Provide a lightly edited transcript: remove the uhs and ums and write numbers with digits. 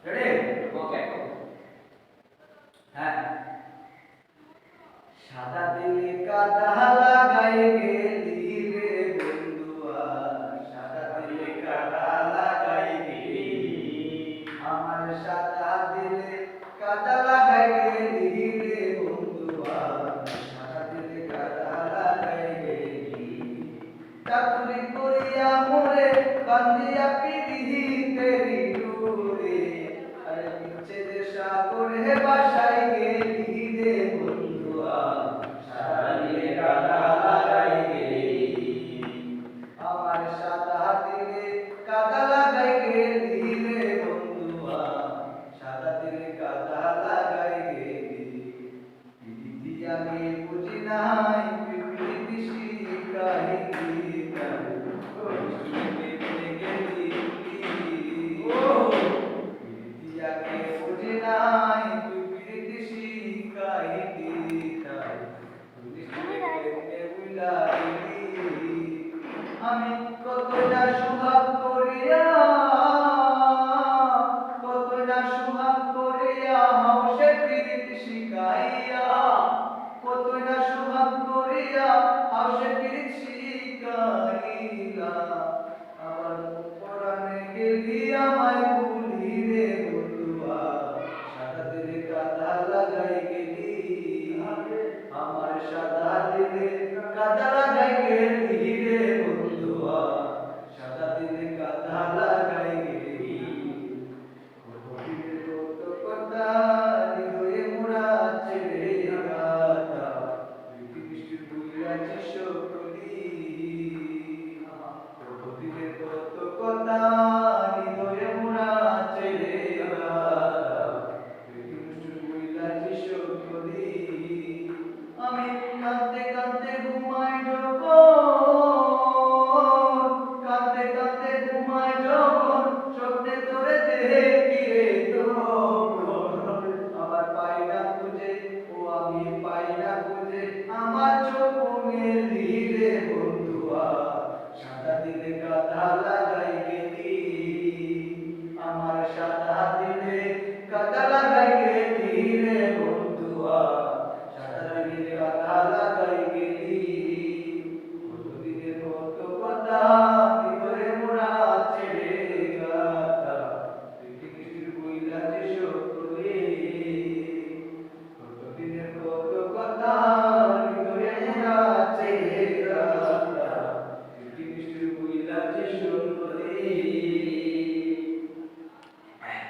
Ready? ওকে। হ্যাঁ। সাদা দিলে কাদা লাগাই গেলি রে বন্ধুয়া, সাদা দিলে কাদা লাগাই গেলি। আমার সাদা দিলে কাদা লাগাই গেলি রে বন্ধুয়া, সাদা দিলে কাদা লাগাই গেলি। চাতুরি করিয়া মোরে বান্ধিয়া পিরিতেরি ডোরে, আরে বিচ্ছেদের সাগরে বাসাই গেলি রে বন্ধুয়া, সাদা দিলে কাদা লাগাই গেলি। আমার সাদা দিলে কাদা লাগাই গেলি রে বন্ধুয়া, সাদা দিলে কাদা লাগাই গেলি। পিরিতি আগে বুঝি নাই, পিরিতি শিখাই দিতাম, কষ্টে গেলি পিরিতি আগে বুঝি নাই, পিরিতি শিখাই দিতাম, বুঝলা গেলি। আমি কতটা সুহাগ করিয়া, কতটা সুহাগ করিয়া হাউসে পিরিতি শিখাইয়া, কতটা সুহাগ করিয়া হাউসে পিরিতি শিখাইলা। আমার পরাণে গেলি আমায় ভুলি রে বন্ধুয়া, সাদা দিলে কাদা লাগাই গেলি। আমার সাদা দিলে কাদা লাগাই গেলি রে বন্ধুয়া, সাদা দিলে কাদা লাগাই গেলি। কত কথা হৃদয়ে মোরা ছেড়ে গাথা, প্রীতি বৃষ্টি বুইরাছি সকলি। প্রকৃতির কত কথা হৃদয়ে মোরা ছেড়ে গাথা, প্রীতি বৃষ্টি বুইরাছি সকলি। আমি কাঁদতে কাঁদতে ঘুমাই যখন, কাঁদতে কাঁদতে ঘুমাই যখন, স্বপ্নে তোরে দেখি রে তখন। আমার পাই না খুঁজে, ও আমি পাই না খুঁজে, আমার চোখ মেলি রে বন্ধুয়া, সাদা দিলে কাদা লাগাই গেলি। আমার সাদা দিলে কাদা লাগাই গেলি রে বন্ধুয়া, সাদা দিলে কাদা লাগাই